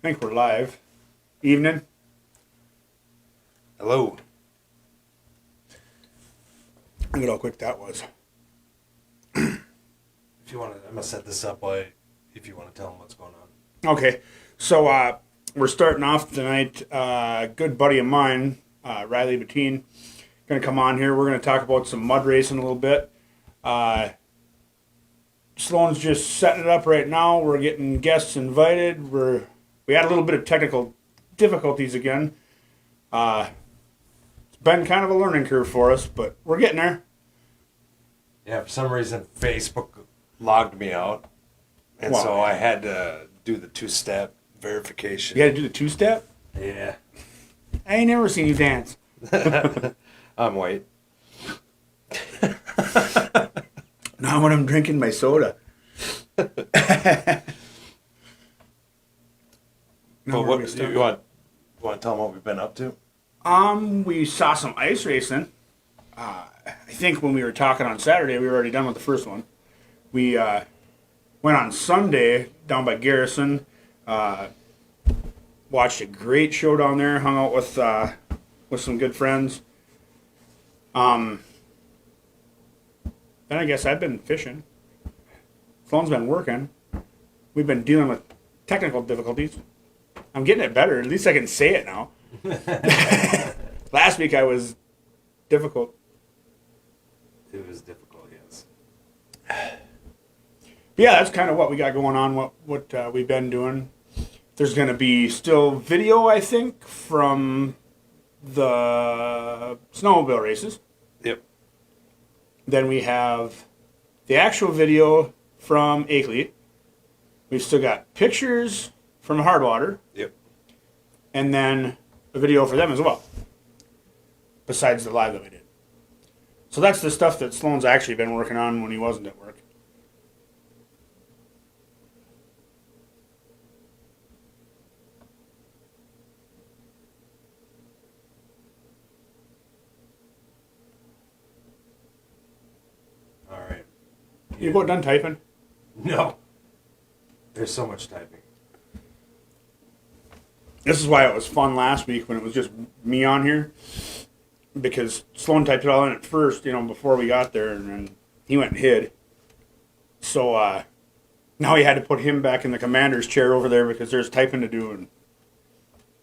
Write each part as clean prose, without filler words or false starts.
think we're live. Evening. Hello. Look at how quick that was. If you want to, I'm gonna set this up while if you want to tell them what's going on. Okay, so we're starting off tonight. Good buddy of mine, Riley Bettin, going to come on here. We're going to talk about some mud racing a little bit. Sloan's just setting it up right now. We're getting guests invited. We had a little bit of technical difficulties again. It's been kind of a learning curve for us, but we're getting there. Yeah, for some reason Facebook logged me out, and Wow. so I had to do the two-step verification. You got to do the two-step? Yeah. I ain't never seen you dance. I'm white. Not when I'm drinking my soda. But what you want to tell them what we've been up to? We saw some ice racing. I think when we were talking on Saturday, we were already done with the first one. We went on Sunday down by Garrison. Watched a great show down there. Hung out with some good friends. Then I guess I've been fishing. Sloan's been working. We've been dealing with technical difficulties. I'm getting it better. At least I can say it now. Last week I was difficult. It was difficult, yes. Yeah, that's kind of what we got going on, what we've been doing. There's going to be still video, I think, from the snowmobile races. Yep. Then we have the actual video from Akeley. We've still got pictures from Hardwater. Yep. And then a video for them as well, besides the live that we did. So that's the stuff that Sloan's actually been working on when he wasn't at work. All right. You about done typing? No. There's so much typing. This is why it was fun last week when it was just me on here, because Sloan typed it all in at first, before we got there, and then he went and hid. So now he had to put him back in the commander's chair over there because there's typing to do, and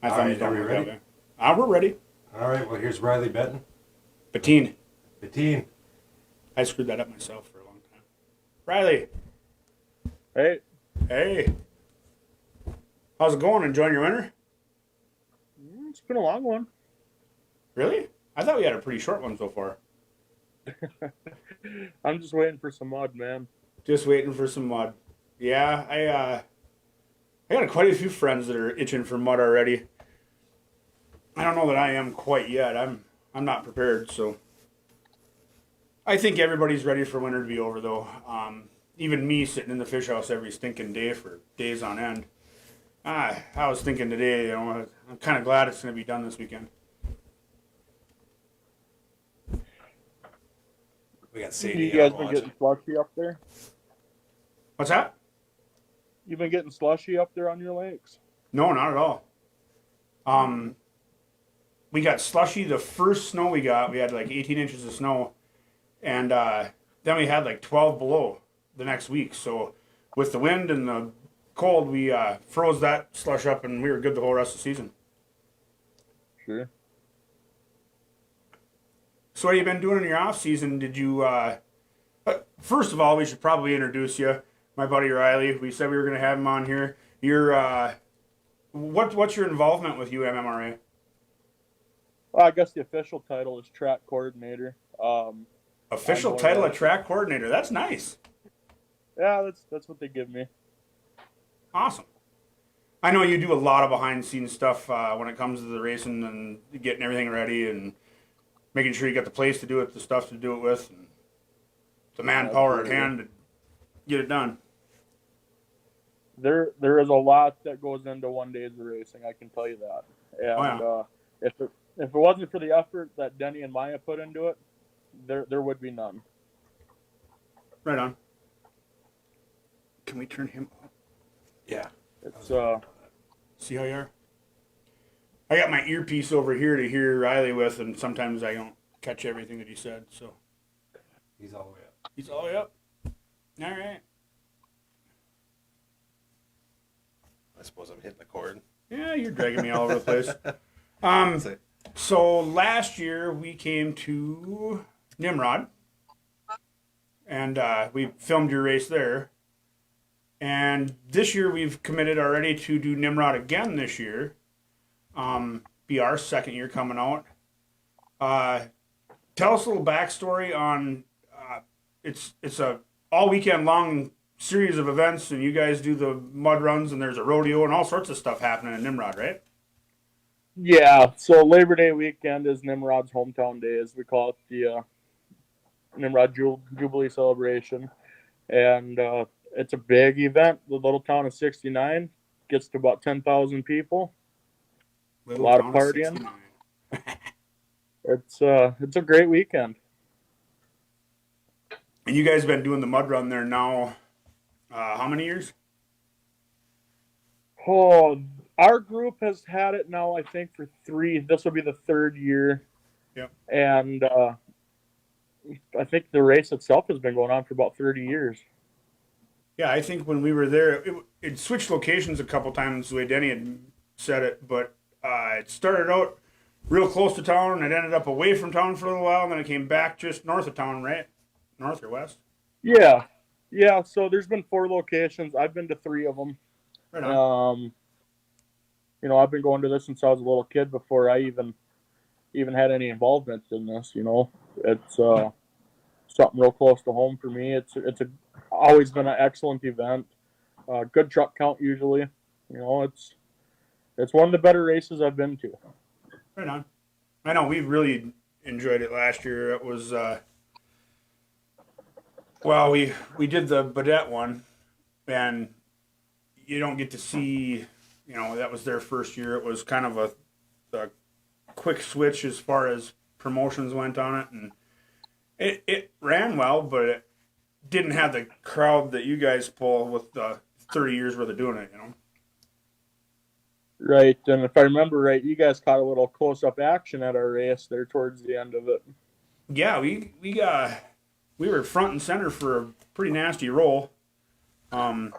I All thought right, are we ready? We're ready. All right. Well, here's Riley Bettin. Bettin. Bettin. I screwed that up myself for a long time. Riley. Hey, Hey. How's it going? Enjoying your winter? it's been a long one. Really? I thought we had a pretty short one so far. I'm just waiting for some mud, man. Just waiting for some mud. Yeah, I got quite a few friends that are itching for mud already. I don't know that I am quite yet. I'm not prepared, so I think everybody's ready for winter to be over, though. Even me sitting in the fish house every stinking day for days on end. I was thinking today, I'm kind of glad it's going to be done this weekend. We got You Sadie guys on been watch. getting slushy up there? What's that? You been getting slushy up there on your lakes? No, not at all. We got slushy the first snow we got. We had like 18 inches of snow. And then we had like 12 below the next week. So with the wind and the cold, we froze that slush up and we were good the whole rest of the season. Sure. So what have you been doing in your off season? Did you, first of all, we should probably introduce you. My buddy Riley, we said we were going to have him on here. You're, what's your involvement with UMMRA? Well, I guess the official title is track coordinator. Official I'm title more of track coordinator. That's nice. Yeah, that's what they give me. Awesome. I know you do a lot of behind the scenes stuff when it comes to the racing and getting everything ready and making sure you got the place to do it, the stuff to do it with, and the manpower at hand to get it done. There is a lot that goes into one day's racing. I can tell you that. And if it wasn't for the effort that Denny and Maya put into it, there would be none. Right on. Can we turn him up? Yeah. It's See how you are? I got my earpiece over here to hear Riley with, and sometimes I don't catch everything that he said. So He's all the way up. he's all the way up. All right. I suppose I'm hitting the cord. Yeah, you're dragging me all over the place. Say, So last year we came to Nimrod, and we filmed your race there. And this year we've committed already to do Nimrod again this year. Be our second year coming out. Tell us a little backstory on it's a all weekend long series of events, and you guys do the mud runs, and there's a rodeo and all sorts of stuff happening in Nimrod, right? Yeah, so Labor Day weekend is Nimrod's hometown days. We call it the Nimrod Jubilee celebration. And it's a big event. The little town of 69 gets to about 10,000 people. Little A lot of town partying. 69. It's a great weekend. And you guys have been doing the mud run there now, how many years? Oh, our group has had it now, I think, for 3. This will be the 3rd year. Yep. And I think the race itself has been going on for about 30 years. Yeah, I think when we were there, it switched locations a couple times the way Denny had said it, but it started out real close to town, and it ended up away from town for a little while, and then it came back just north of town, right? North or west? Yeah. Yeah, so there's been 4 locations. I've been to 3 of them. Right on. You know, I've been going to this since I was a little kid before I even had any involvement in this, you know. It's something real close to home for me. It's always been an excellent event. Good truck count usually. You know, it's one of the better races I've been to. Right on. I know we really enjoyed it last year. It was well, we did the Badette one, and you don't get to see, you know, that was their first year. It was kind of a quick switch as far as promotions went on it, and it ran well, but it didn't have the crowd that you guys pull with the 30 years worth of doing it, you know. Right, and if I remember right, you guys caught a little close-up action at our race there towards the end of it. Yeah, we were front and center for a pretty nasty roll. Yeah.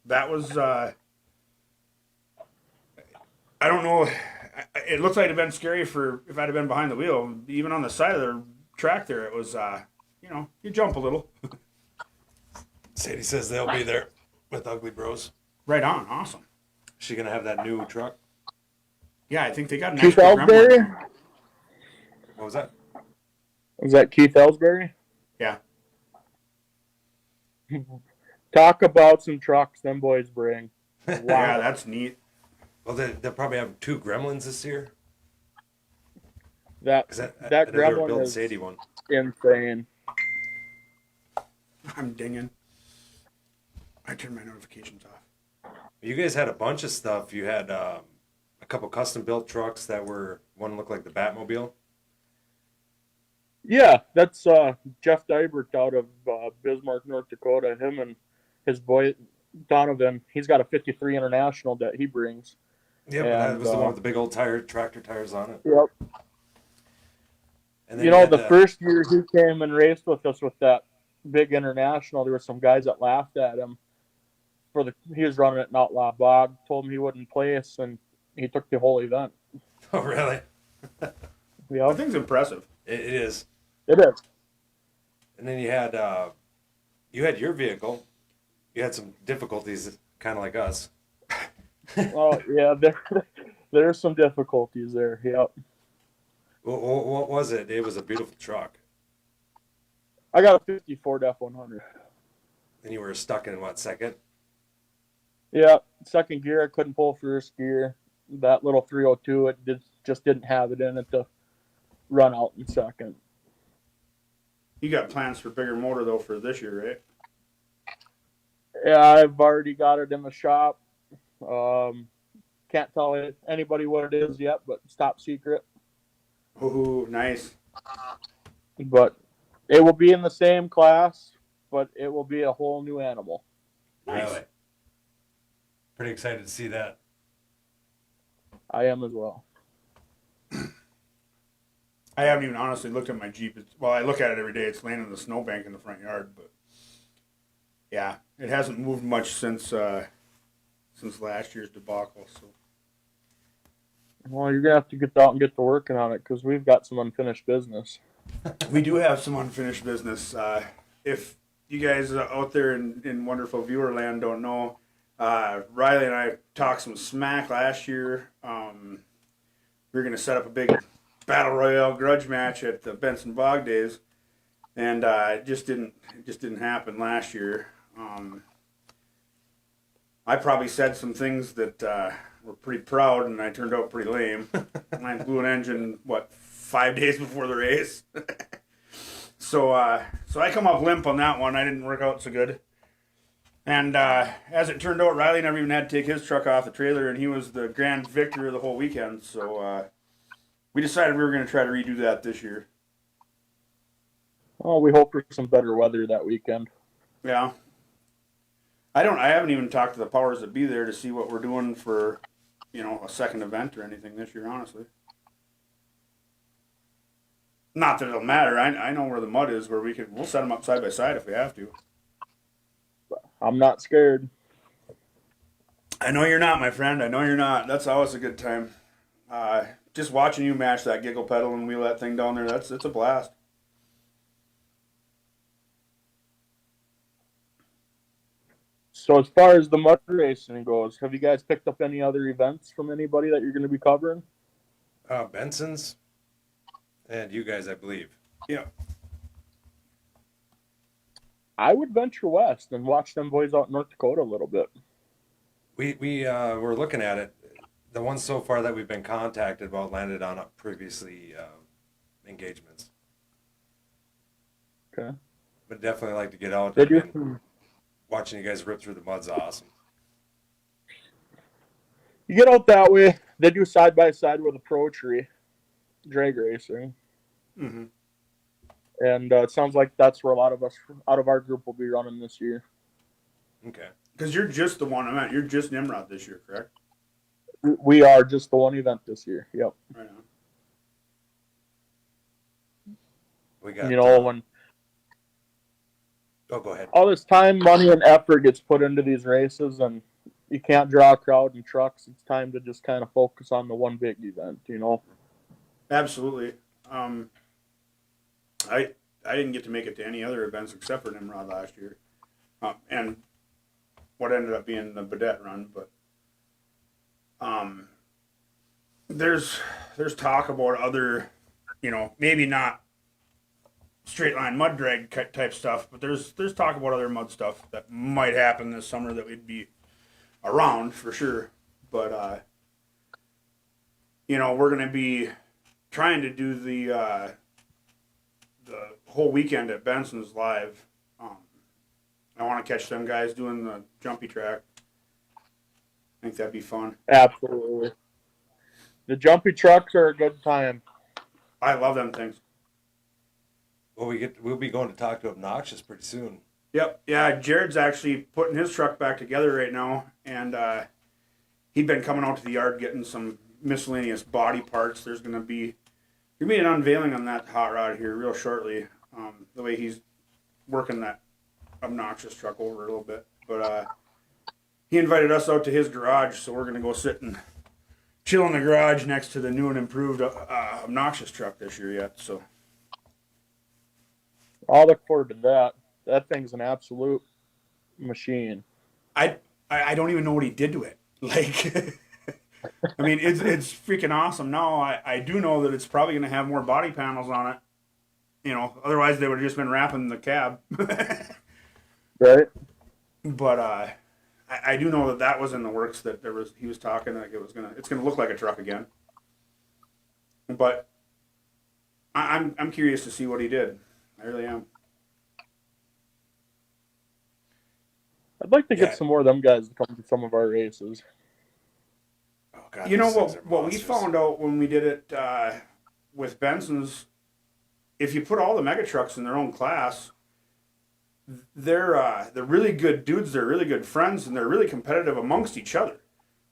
That was I don't know. It looks like it'd been scary for if I'd have been behind the wheel. Even on the side of the track there, it was you know, you jump a little. Sadie says they'll be there with Ugly Bros. Right on, awesome. Is she gonna have that new truck? Yeah, I think they got an Keith extra Ellsbury? gremlin. What was that? Was that Keith Ellsbury? Yeah. Talk about some trucks them boys bring. Wow. Yeah, that's neat. Well, they'll probably have 2 Gremlins this year. That I know that they were gremlin building is Sadie one. insane. I'm dinging. I turned my notifications off. You guys had a bunch of stuff. You had a couple custom built trucks that were, one looked like the Batmobile. Yeah, that's Jeff Dybert out of Bismarck, North Dakota. Him and his boy Donovan. He's got a 53 International that he brings. Yeah, but that was the one with the big old tractor tires on it. Yep. And then You know, the had first year he came and raced with us with that big International, there were some guys that laughed at him. He was running it in Outlaw Bog, told him he wouldn't place, and he took the whole event. Oh, really? Yeah, That thing's impressive. It is. it is. And then you had your vehicle. You had some difficulties, kind of like us. Oh yeah, there's some difficulties there. Yep. What was it? It was a beautiful truck. I got a 54 F100. And you were stuck in what, second? Yeah, second gear. I couldn't pull first gear. That little 302, just didn't have it in it to run out in second. You got plans for bigger motor though for this year, right? Yeah, I've already got it in the shop. Can't tell anybody what it is yet, but it's top secret. Ooh, nice. But it will be in the same class, but it will be a whole new animal. Nice. Really? Pretty excited to see that. I am as well. I haven't even honestly looked at my Jeep. Well, I look at it every day. It's laying in the snowbank in the front yard, but yeah, it hasn't moved much since last year's debacle. So Well, you're gonna have to get out and get to working on it because we've got some unfinished business. we do have some unfinished business. If you guys out there in wonderful viewer land don't know, Riley and I talked some smack last year. We were going to set up a big battle royale grudge match at the Benson Bog Days, and it just didn't happen last year. I probably said some things that were pretty proud, and I turned out pretty lame. I blew an engine 5 days before the race. So I come up limp on that one. I didn't work out so good. And as it turned out, Riley never even had to take his truck off the trailer, and he was the grand victor of the whole weekend. So we decided we were going to try to redo that this year. Well, we hope for some better weather that weekend. Yeah. I haven't even talked to the powers that be there to see what we're doing for, a second event or anything this year, honestly. Not that it'll matter. I know where the mud is, where we'll set them up side by side if we have to. I'm not scared. I know you're not, my friend. I know you're not. That's always a good time. Just watching you mash that giggle pedal and wheel that thing down there, it's a blast. So as far as the mud racing goes, have you guys picked up any other events from anybody that you're going to be covering? Benson's and you guys, I believe. Yeah. I would venture west and watch them boys out in North Dakota a little bit. We were looking at it. The ones so far that we've been contacted about landed on previously engagements. Okay. But definitely like to get out. They do And watching you guys rip through the mud's awesome. You get out that way, they do side by side with a pro tree drag racing. Mm-hmm. And it sounds like that's where a lot of us out of our group will be running this year. Okay. Because you're just the one event. You're just Nimrod this year, correct? We are just the one event this year. Yep. Right on. We got. When Oh, go ahead. all this time, money, and effort gets put into these races, and you can't draw a crowd in trucks, it's time to just kind of focus on the one big event. Absolutely. I didn't get to make it to any other events except for Nimrod last year, and what ended up being the Badette run. But there's talk about other, maybe not straight line mud drag type stuff, but there's talk about other mud stuff that might happen this summer that we'd be around for sure. But we're gonna be trying to do the whole weekend at Benson's live. I want to catch them guys doing the jumpy track. I think that'd be fun. Absolutely. The jumpy trucks are a good time. I love them things. Well, we'll be going to talk to Obnoxious pretty soon. Yep. Yeah, Jared's actually putting his truck back together right now, and he'd been coming out to the yard getting some miscellaneous body parts. There's going to be an unveiling on that hot rod here real shortly. The way he's working that Obnoxious truck over a little bit, but he invited us out to his garage, so we're going to go sit and chill in the garage next to the new and improved Obnoxious truck this year yet. So I'll look forward to that. That thing's an absolute machine. I don't even know what he did to it. Like, I mean, it's freaking awesome. Now I do know that it's probably going to have more body panels on it. Otherwise they would have just been wrapping the cab. Right. But I do know that was in the works. That he was talking like it's gonna look like a truck again. But I'm curious to see what he did. I really am. I'd like to get some more of them guys to come to some of our races. Oh, God, what we found out when we did it with Benson's, if you put all the mega trucks in their own class, they're really good dudes. They're really good friends, and they're really competitive amongst each other.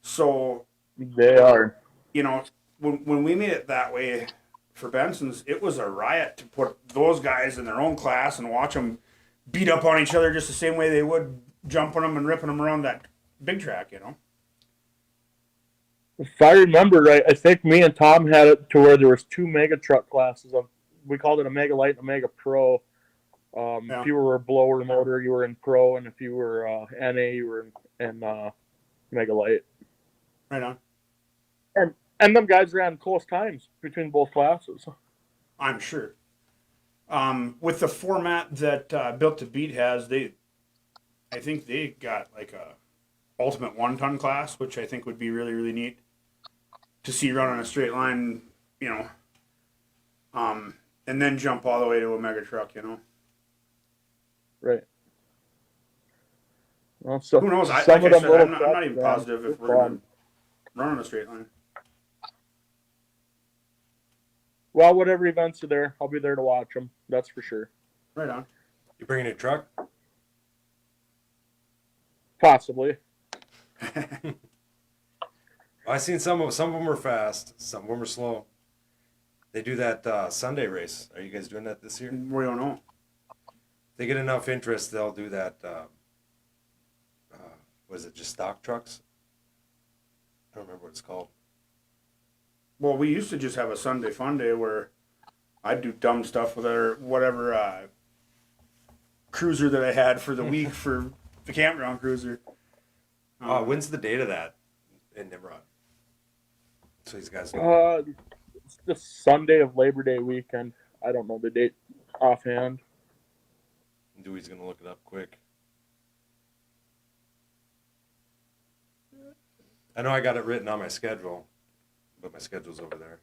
So They are. you know, when we made it that way for Benson's, it was a riot to put those guys in their own class and watch them beat up on each other just the same way they would jumping them and ripping them around that big track, you know. If I remember right, I think me and Tom had it to where there was 2 mega truck classes. We called it a Mega Light and a Mega Pro. Yeah. If you were a blower motor, you were in Pro, and if you were NA, you were in Mega Light. Right on. And them guys ran close times between both classes. I'm sure. With the format that Built to Beat has, I think they got like a ultimate 1-ton class, which I think would be really, really neat to see run on a straight line, you know, and then jump all the way to a mega truck, you know. Right. Well, so who knows? I'm not even positive if we're going to run on a straight line. Well, whatever events are there, I'll be there to watch them. That's for sure. Right on. You bringing a truck? Possibly. I seen some of them were fast, some of them were slow. They do that Sunday race. Are you guys doing that this year? We don't know. If they get enough interest, they'll do that. Was it just stock trucks? I don't remember what it's called. Well, we used to just have a Sunday fun day where I'd do dumb stuff with our whatever cruiser that I had for the week for the campground cruiser. When's the date of that in Nimrod? So these guys. It's the Sunday of Labor Day weekend. I don't know the date offhand. Dewey's gonna look it up quick. I know I got it written on my schedule, but my schedule's over there.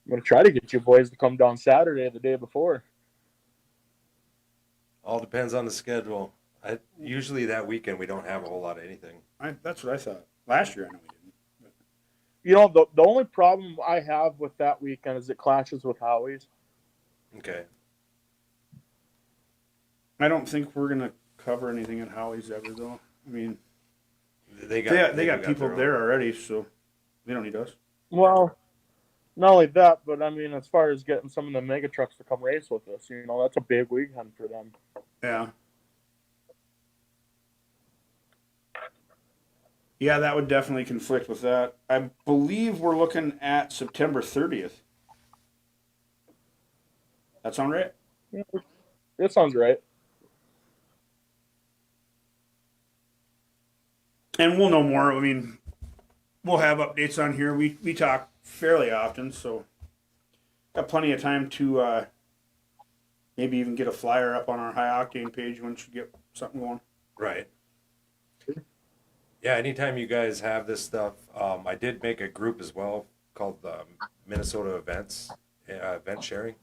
I'm going to try to get you boys to come down Saturday the day before. All depends on the schedule. Usually that weekend we don't have a whole lot of anything. That's what I thought. Last year I know we didn't. But... You know, the only problem I have with that weekend is it clashes with Howie's. Okay. I don't think we're going to cover anything at Howie's ever, though. I mean, they got people there already, so they don't need us. Well, not only that, but I mean, as far as getting some of the mega trucks to come race with us, you know, that's a big weekend for them. Yeah. Yeah, that would definitely conflict with that. I believe we're looking at September 30th. That sound right? Yeah, that sounds right. And we'll know more. I mean, we'll have updates on here. We talk fairly often, so got plenty of time to maybe even get a flyer up on our High Octane page once you get something going. Right. Yeah, anytime you guys have this stuff, I did make a group as well called Minnesota Events, Event Sharing.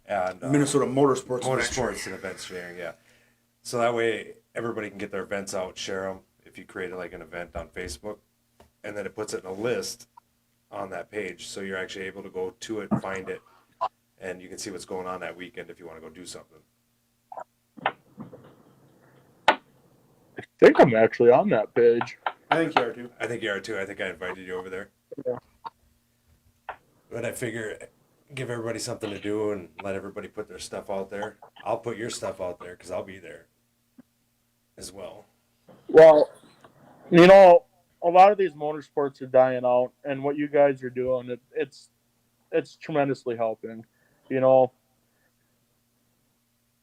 And Minnesota Motorsports and Events Sharing, yeah. So that way everybody can get their events out, share them. If you create like an event on Facebook, and then it puts it in a list on that page, so you're actually able to go to it, find it, and you can see what's going on that weekend if you want to go do something. I think I'm actually on that page. I think you are too. I think you are too. I think I invited you over there. Yeah. But I figure give everybody something to do and let everybody put their stuff out there. I'll put your stuff out there because I'll be there as well. Well, you know, a lot of these motorsports are dying out, and what you guys are doing, it's tremendously helping. You know,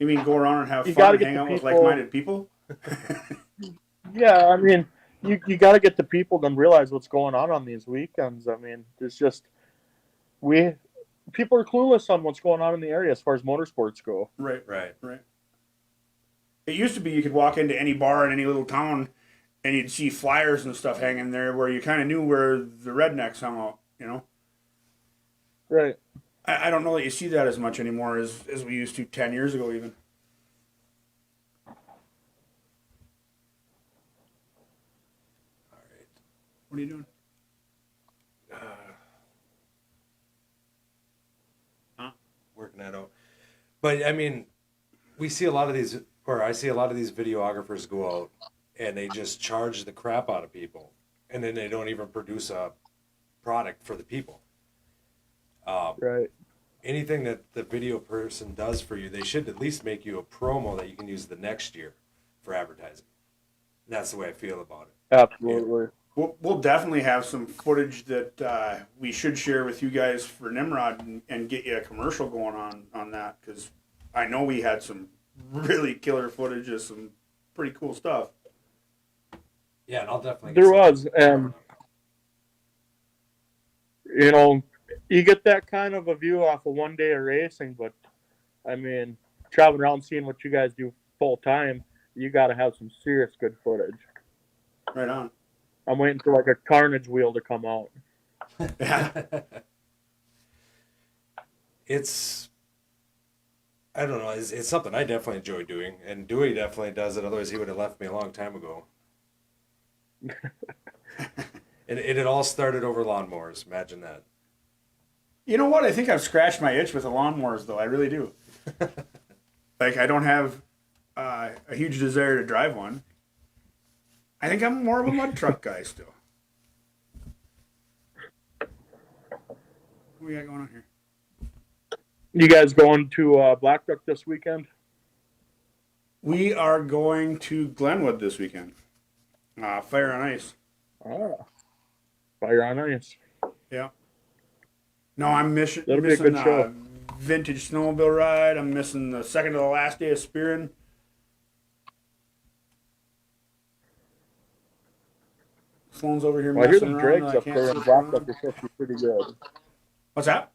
you mean go around and have fun and hang out with like-minded people? Yeah, I mean, you got to get the people to realize what's going on these weekends. I mean, it's just people are clueless on what's going on in the area as far as motorsports go. Right. It used to be you could walk into any bar in any little town and you'd see flyers and stuff hanging there where you kind of knew where the rednecks hung out, you know? Right. I don't know that you see that as much anymore as we used to 10 years ago even. All right. What are you doing? Working that out. But, I mean, I see a lot of these videographers go out and they just charge the crap out of people. and then they don't even produce a product for the people. Right. Anything that the video person does for you, they should at least make you a promo that you can use the next year for advertising. That's the way I feel about it. Absolutely. We'll definitely have some footage that we should share with you guys for Nimrod and get you a commercial going on that, because I know we had some really killer footage of some pretty cool stuff. Yeah, and I'll definitely. There was, and you know, you get that kind of a view off of one day of racing, but I mean, traveling around seeing what you guys do full time, you got to have some serious good footage. Right on. I'm waiting for like a carnage wheel to come out. Yeah. It's, I don't know, it's something I definitely enjoy doing, and Dewey definitely does it, otherwise he would have left me a long time ago. And it all started over lawnmowers, imagine that. You know what? I think I've scratched my itch with the lawnmowers, though. I really do. Like, I don't have a huge desire to drive one. I think I'm more of a mud truck guy still. What we got going on here? You guys going to Black Duck this weekend? We are going to Glenwood this weekend. Fire on Ice. Oh, Fire on Ice. Yeah. No, I'm missing That'll be a good show. Vintage snowmobile ride. I'm missing the second to the last day of spearing. Sloan's over here Well, I hear messing them around. dregs I up can't there sit in Black around. Duck are supposed to be pretty good. What's that?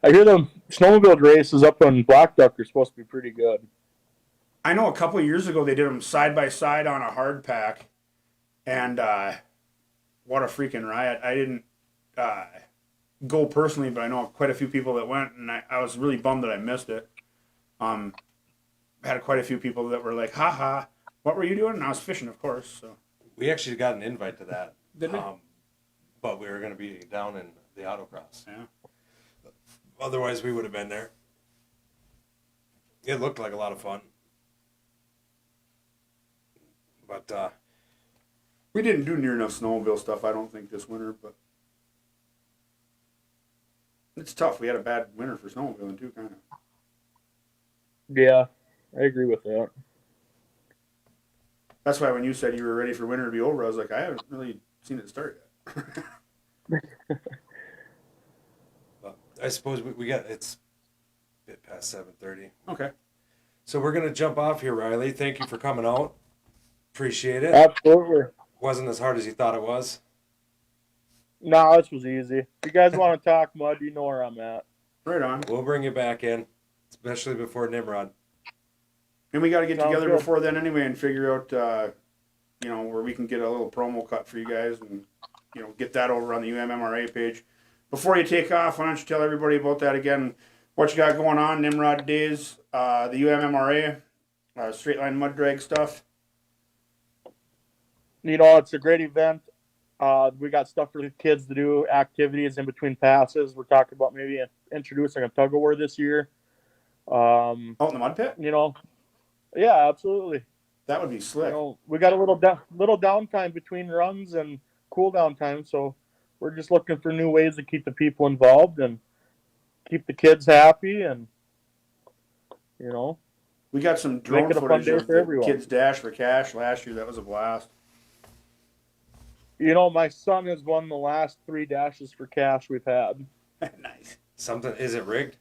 I hear them snowmobile races up on Black Duck are supposed to be pretty good. I know a couple of years ago they did them side by side on a hard pack, and what a freaking riot! I didn't go personally, but I know quite a few people that went, and I was really bummed that I missed it. I had quite a few people that were like, "Ha ha, what were you doing?" And I was fishing, of course. So We actually got an invite to that. Did we? But we were going to be down in the autocross. yeah, Otherwise, we would have been there. It looked like a lot of fun. But we didn't do near enough snowmobile stuff, I don't think, this winter, but it's tough. We had a bad winter for snowmobiling too, kind of. Yeah, I agree with that. That's why when you said you were ready for winter to be over, I was like, I haven't really seen it start yet. But I suppose we got, it's a bit past 7:30. Okay. So we're going to jump off here, Riley. Thank you for coming out. Appreciate it. Absolutely. Wasn't as hard as you thought it was. No, this was easy. If you guys want to talk mud, you know where I'm at. Right on. We'll bring you back in, especially before Nimrod. And we got to get Sounds together good. before then anyway and figure out, where we can get a little promo cut for you guys and, get that over on the UMMRA page. Before you take off, why don't you tell everybody about that again, what you got going on, Nimrod Days, the UMMRA, straight line mud drag stuff. You know, it's a great event. We got stuff for the kids to do, activities in between passes. We're talking about maybe introducing a tug of war this year. Out in the mud pit? Yeah, absolutely. That would be slick. We got a little downtime between runs and cool down time, so we're just looking for new ways to keep the people involved and keep the kids happy, and We got some drone it a fun footage day of for the everyone. Kids Dash for Cash last year. That was a blast. my son has won the last 3 dashes for cash we've had, Nice. Something, is it rigged?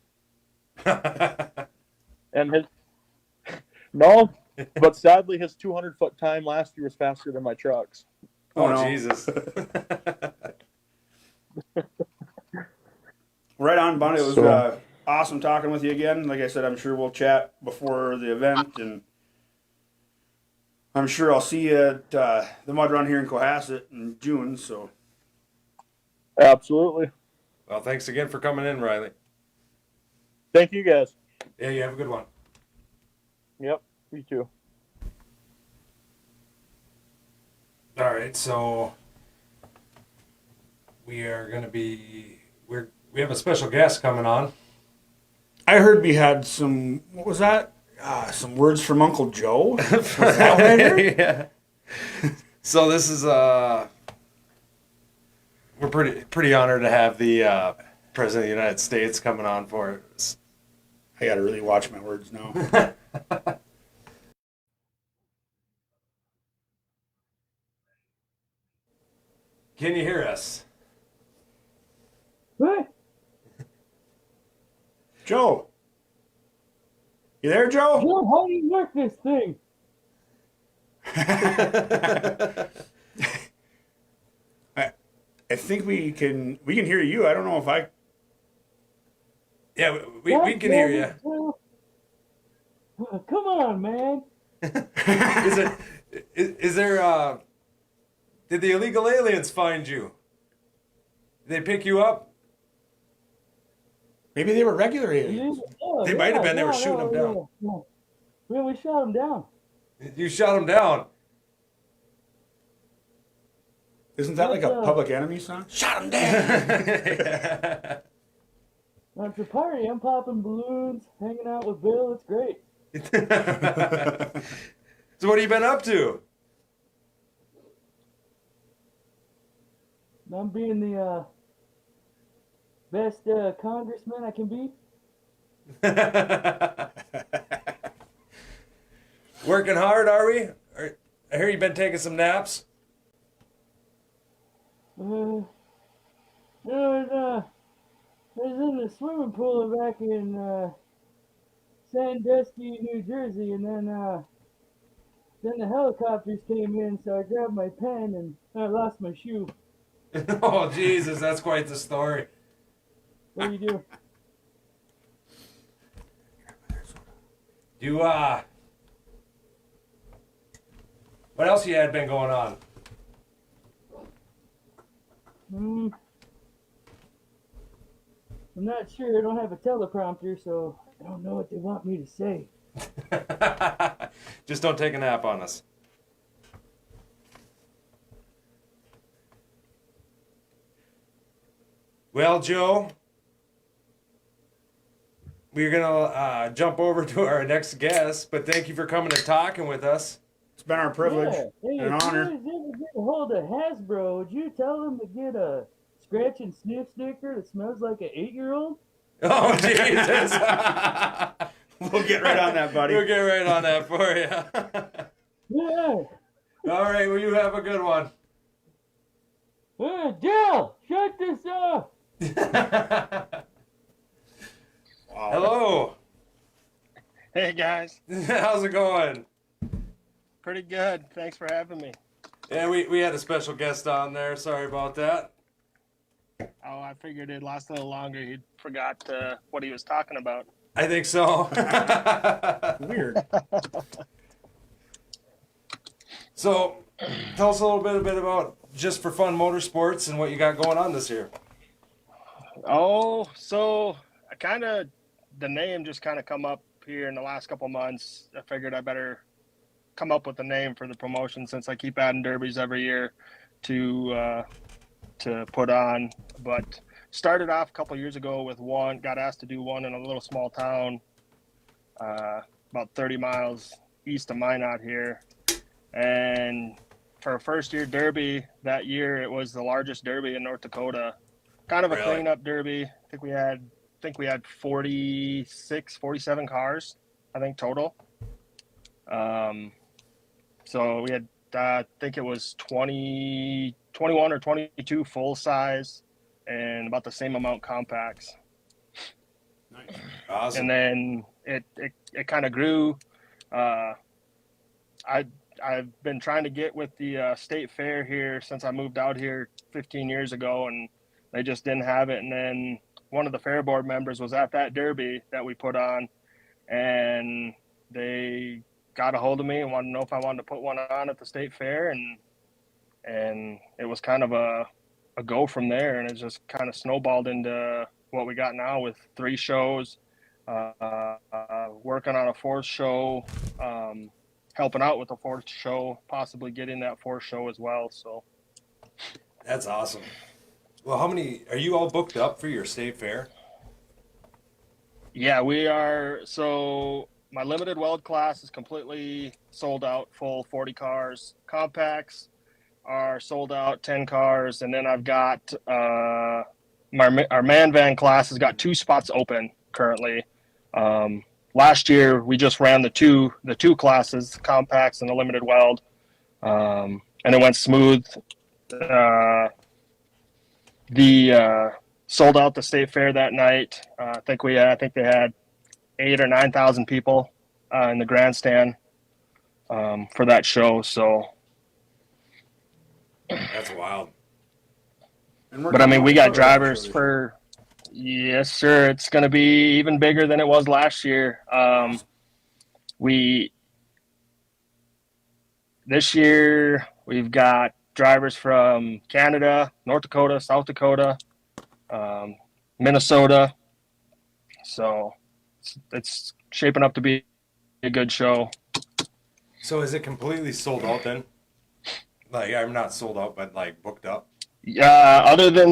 and his no, but sadly his 200-foot time last year was faster than my trucks. Oh, no. Jesus. Right on, Bunny. It was So- awesome talking with you again. Like I said, I'm sure we'll chat before the event, and I'm sure I'll see you at the mud run here in Cohasset in June. So Absolutely. Well, thanks again for coming in, Riley. Thank you guys. Yeah, you have a good one. Yep, you too. All right, so we are going to be, we have a special guest coming on. I heard we had some. What was that? Some words from Uncle Joe. Was that what I heard? Yeah. So this is we're pretty honored to have the President of the United States coming on for us. I got to really watch my words now. Can you hear us? What? Joe. You there, Joe? Joe, how do you work this thing? I think we can hear you. I don't know if I. Yeah, we can hear you. Come on, man. Is there did the illegal aliens find you? Did they pick you up? Maybe they were regular aliens. Yeah, They might have been. They were shooting them down. Yeah, we shot them down. You shot them down. Isn't that like a Public Enemy song? Shot him down. It's a party. I'm popping balloons, hanging out with Bill. It's great. So what have you been up to? I'm being the best congressman I can be. Working hard, are we? I hear you've been taking some naps. I was in the swimming pool back in Sandusky, New Jersey, and then the helicopters came in, so I grabbed my pen and I lost my shoe. Oh, Jesus, that's quite the story. What do you do? You, what else you had been going on? I'm not sure. I don't have a teleprompter, so I don't know what they want me to say. Just don't take a nap on us. Well, Joe, we're gonna jump over to our next guest, but thank you for coming and talking with us. It's been our privilege Yeah. Hey, and if honor. you guys ever get a hold of Hasbro, would you tell them to get a scratch and sniff sticker that smells like an 8-year-old? Oh, Jesus. We'll get right on that, buddy. We'll get right on that for you. Yeah. All right, well, you have a good one. Jill, shut this off. Wow. Hello. Hey guys, How's it going? pretty good. Thanks for having me. Yeah, we had a special guest on there. Sorry about that. Oh, I figured it last a little longer. He forgot what he was talking about. I think so. Weird. So, tell us a little bit about Just For Fun Motorsports and what you got going on this year. Oh, so the name just kind of come up here in the last couple months. I figured I better come up with a name for the promotion since I keep adding derbies every year to put on. But started off a couple years ago with one. Got asked to do one in a little small town, about 30 miles east of Minot here. And for a first year derby that year, it was the largest derby in North Dakota. Kind of a Really? cleanup derby. I think we had 47 cars, I think, total. So we had, I think it was 21 or 22 full size and about the same amount compacts. Nice. Awesome. And then it kind of grew. I've been trying to get with the state fair here since I moved out here 15 years ago, and they just didn't have it. And then one of the fair board members was at that derby that we put on, and they got a hold of me and wanted to know if I wanted to put one on at the state fair, and it was kind of a go from there, and it just kind of snowballed into what we got now with 3 shows, working on a 4th show, helping out with the 4th show, possibly getting that 4th show as well. So That's awesome. Well, how many are you all booked up for your state fair? yeah, we are. So my limited weld class is completely sold out, full 40 cars. Compacts, are sold out, 10 cars, and then I've got our man van class has got 2 spots open currently. Last year we just ran the two classes, compacts and the limited weld, and it went smooth. The sold out the state fair that night. I think they had 8,000 or 9,000 people in the grandstand for that show. So, That's wild. but I mean, we got drivers for. Yes, sir. It's going to be even bigger than it was last year. This year we've got drivers from Canada, North Dakota, South Dakota, Minnesota. So it's shaping up to be a good show. So is it completely sold out then? Like, I'm not sold out, but like booked up. Other than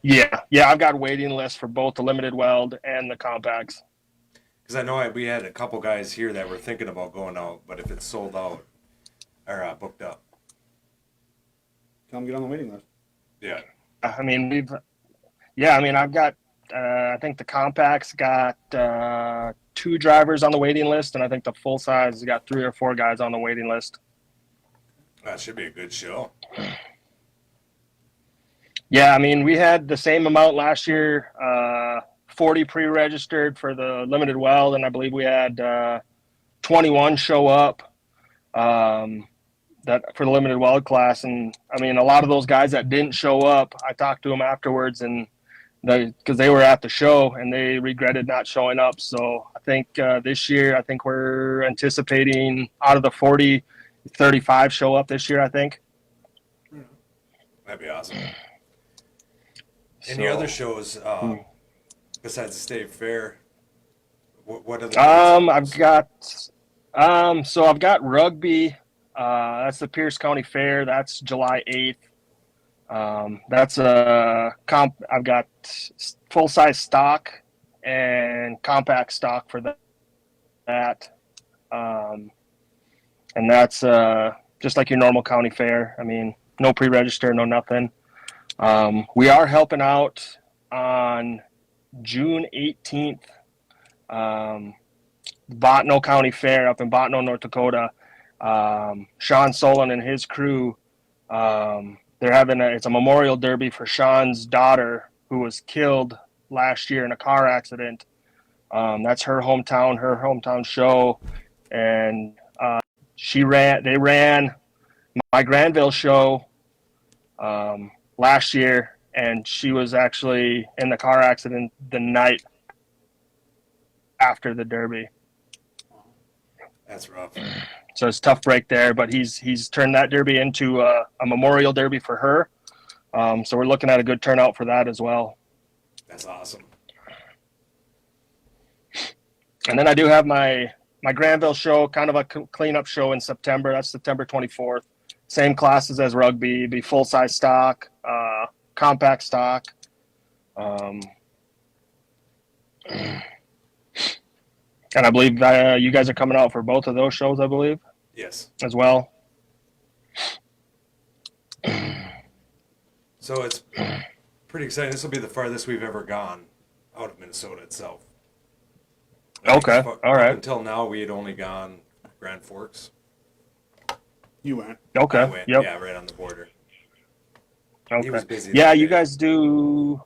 yeah, I've got waiting lists for both the limited weld and the compacts. Because I know we had a couple guys here that were thinking about going out, but if it's sold out or booked up. Tell them get on the waiting list. Yeah. I mean, I've got, I think the compacts got 2 drivers on the waiting list, and I think the full size has got 3 or 4 guys on the waiting list. That should be a good show. Yeah, I mean, we had the same amount last year, 40 pre-registered for the limited weld, and I believe we had 21 show up that for the limited weld class. And I mean, a lot of those guys that didn't show up, I talked to them afterwards, and because they were at the show and they regretted not showing up. So I think this year, I think we're anticipating out of the 40, 35 show up this year, I think. That'd be awesome. Any other shows besides the state fair? What other? I've got rugby. That's the Pierce County Fair. That's July 8th. That's a comp. I've got full size stock and compact stock for that. And that's just like your normal county fair. I mean, no pre-register, no nothing. We are helping out on June 18th, Bottineau County Fair up in Bottineau, North Dakota. Sean Solon and his crew, they're having it's a memorial derby for Sean's daughter who was killed last year in a car accident. That's her hometown show. And they ran my Granville show last year, and she was actually in the car accident the night after the derby. That's rough. So it's a tough break there, but he's turned that derby into a memorial derby for her. So we're looking at a good turnout for that as well. That's awesome. And then I do have my Granville show, kind of a cleanup show in September. That's September 24th. Same classes as rugby, be full-size stock, compact stock. And I believe you guys are coming out for both of those shows, I believe. Yes. As well. So it's pretty exciting. This will be the farthest we've ever gone out of Minnesota itself. Okay. All right. Up until now, we had only gone Grand Forks. You went. Okay. I went, Yep. Yeah, right on the border. Okay. He was busy. Yeah, that you day. guys do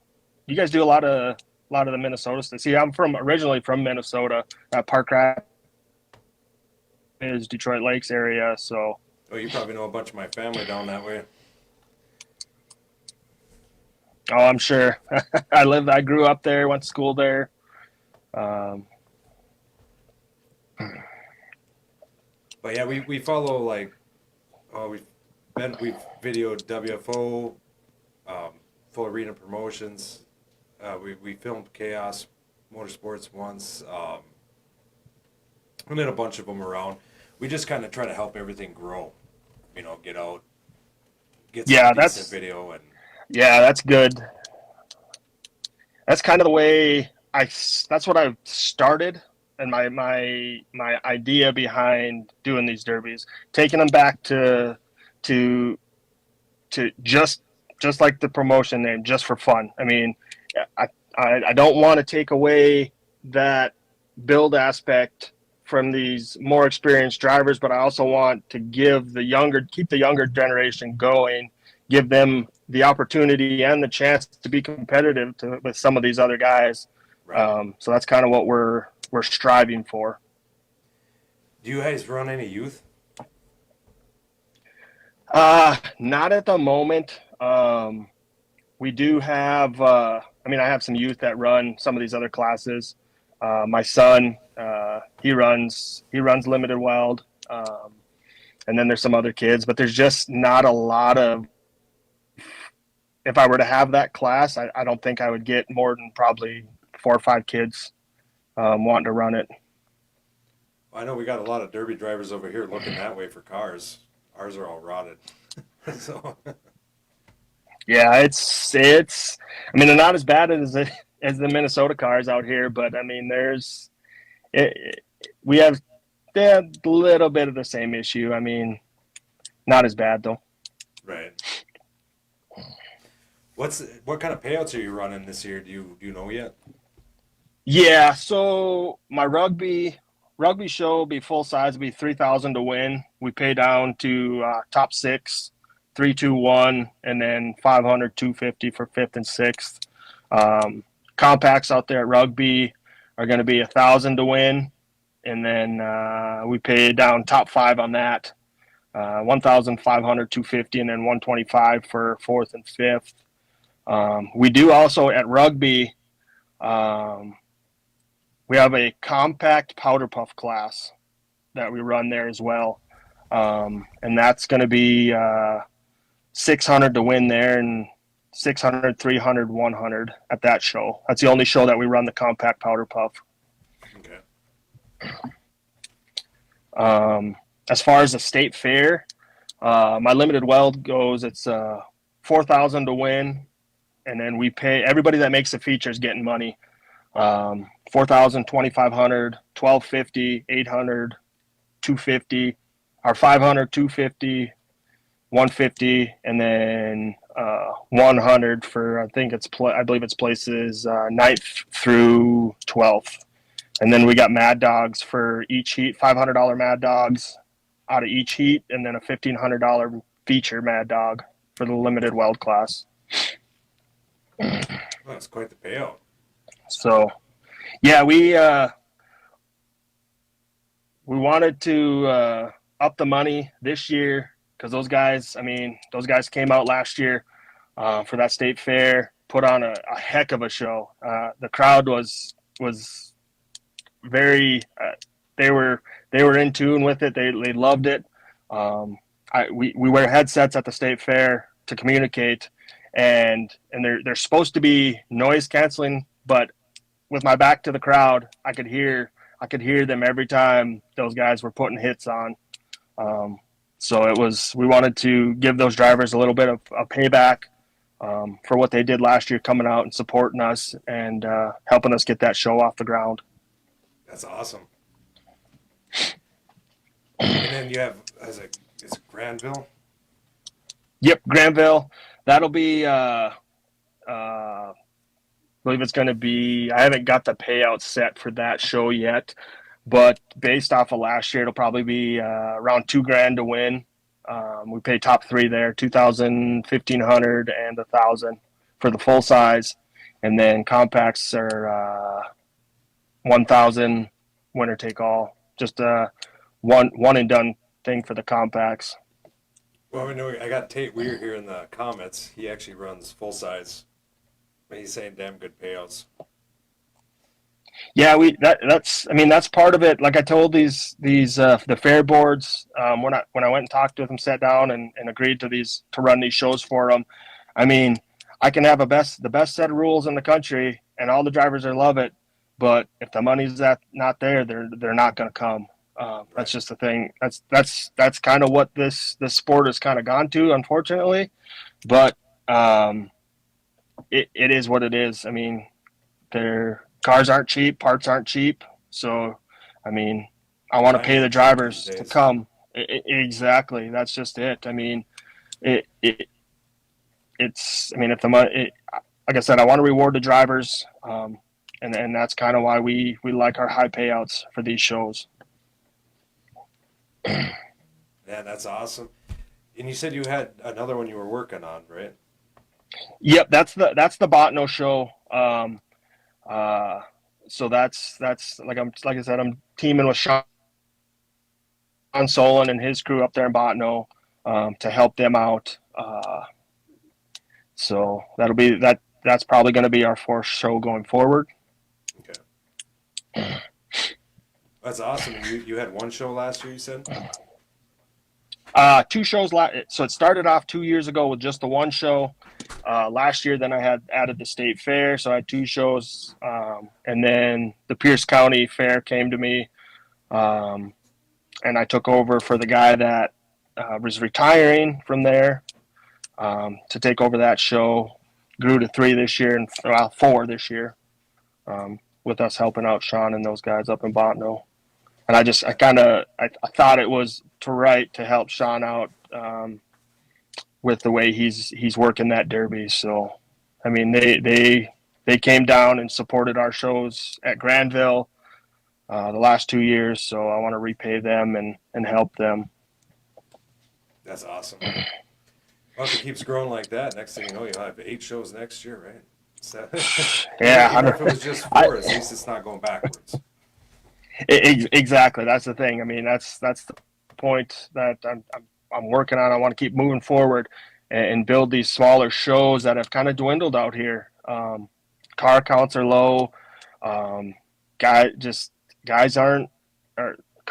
a lot of the Minnesota stuff. See, I'm originally from Minnesota, Park Rapids, Detroit Lakes area. So. Oh, you probably know a bunch of my family down that way. Oh, I'm sure. I grew up there, went to school there. But yeah, we follow like, we've videoed WFO, Full Arena Promotions. We filmed Chaos Motorsports once. And then a bunch of them around. We just kind of try to help everything grow. Get out, get some decent video, and yeah, that's good. That's kind of the way that's what I've started, and my idea behind doing these derbies, taking them back to to just like the promotion name, Just For Fun. I mean, I don't want to take away that build aspect from these more experienced drivers, but I also want to keep the younger generation going, give them the opportunity and the chance to be competitive with some of these other guys. Right. So that's kind of what we're striving for. Do you guys run any youth? Not at the moment. We do have, I have some youth that run some of these other classes. My son, he runs limited weld. And then there's some other kids, but there's just not a lot of, if I were to have that class, I don't think I would get more than probably 4 or 5 kids wanting to run it. I know we got a lot of derby drivers over here looking that way for cars. Ours are all rotted. So yeah, it's they're not as bad as the Minnesota cars out here, but I mean we have a little bit of the same issue. I mean, not as bad though. right. What kind of payouts are you running this year? Do you know yet? Yeah, so my rugby show will be full size. It'll be 3,000 to win. We pay down to top 6, 3, 2, 1, and then 500, 250 for 5th and 6th. Compacts out there at rugby are going to be 1,000 to win, and then we pay down top 5 on that. 1,500, 250, and then 125 for 4th and 5th. We do also at rugby. We have a compact powder puff class that we run there as well. And that's going to be 600 to win there and 600, 300, 100 at that show. That's the only show that we run the compact powder puff. Okay. As far as the state fair, my limited weld goes, it's 4,000 to win. And then we pay everybody that makes the feature is getting money. 4,000, 2,500, 1,250, 800, 250, or 500, 250, 150, and then 100 for I believe it's places 9th through 12th. And then we got Mad Dogs for each heat, $500 Mad Dogs out of each heat, and then a $1,500 feature Mad Dog for the limited weld class. Well, that's quite the payout. So, yeah, we wanted to up the money this year because those guys came out last year for that state fair, put on a heck of a show. The crowd was very they were in tune with it. They loved it. We wear headsets at the state fair to communicate, and they're supposed to be noise canceling, but with my back to the crowd, I could hear them every time those guys were putting hits on. So we wanted to give those drivers a little bit of a payback for what they did last year, coming out and supporting us and helping us get that show off the ground. That's awesome. And then you have, is it Granville? Yep, Granville. That'll be I believe it's going to be, I haven't got the payout set for that show yet, but based off of last year, it'll probably be around $2,000 to win. We pay top 3 there, 2,000, 1,500, and 1,000 for the full size. And then compacts are 1,000, winner take all. Just a one and done thing for the compacts. Well, we know I got Tate Weir here in the comments. He actually runs full size. He's saying damn good payouts. Yeah, that's part of it. Like I told the fair boards when I went and talked with them, sat down and agreed to run these shows for them. I mean, I can have the best set of rules in the country, and all the drivers love it. But if the money's not there, they're not going to come. That's just the thing. That's kind of what this sport has kind of gone to, unfortunately. But it is what it is. I mean, their cars aren't cheap, parts aren't cheap. So, I mean, I want to pay the drivers to come. Exactly. That's just it. I mean, it's, I mean, if the money, like I said, I want to reward the drivers, and that's kind of why we like our high payouts for these shows. Yeah, that's awesome. And you said you had another one you were working on, right? Yep, that's the Botno show. So that's like I said, I'm teaming with Sean Solon and his crew up there in Botno to help them out. So that'll be that's probably going to be our fourth show going forward. Okay. That's awesome. You had one show last year, you said? Two shows. So it started off 2 years ago with just the one show. Last year, then I had added the state fair, so I had two shows. And then the Pierce County Fair came to me, and I took over for the guy that was retiring from there to take over that show. Grew to 3 this year and 4 this year, with us helping out Sean and those guys up in Botno. And I thought it was right to help Sean out with the way he's working that derby. So, I mean, they came down and supported our shows at Granville the last 2 years. So I want to repay them and help them. That's awesome. Well, if it keeps growing like that, next thing you know, you'll have 8 shows next year, right? Yeah. Even if it was just 4, at least it's not going backwards. Exactly. That's the thing. I mean, that's the point that I'm working on. I want to keep moving forward and build these smaller shows that have kind of dwindled out here. Car counts are low. Cars are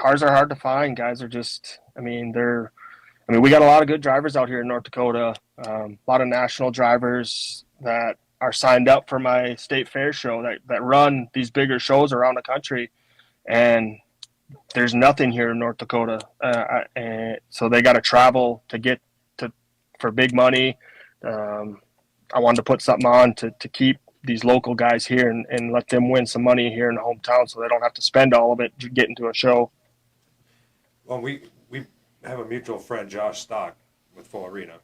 hard to find. Guys are just, we got a lot of good drivers out here in North Dakota. A lot of national drivers that are signed up for my state fair show that run these bigger shows around the country. And there's nothing here in North Dakota, and so they got to travel to get for big money. I wanted to put something on to keep these local guys here and let them win some money here in the hometown, so they don't have to spend all of it getting to a show. Well, we have a mutual friend, Josh Stock, with Full Arena,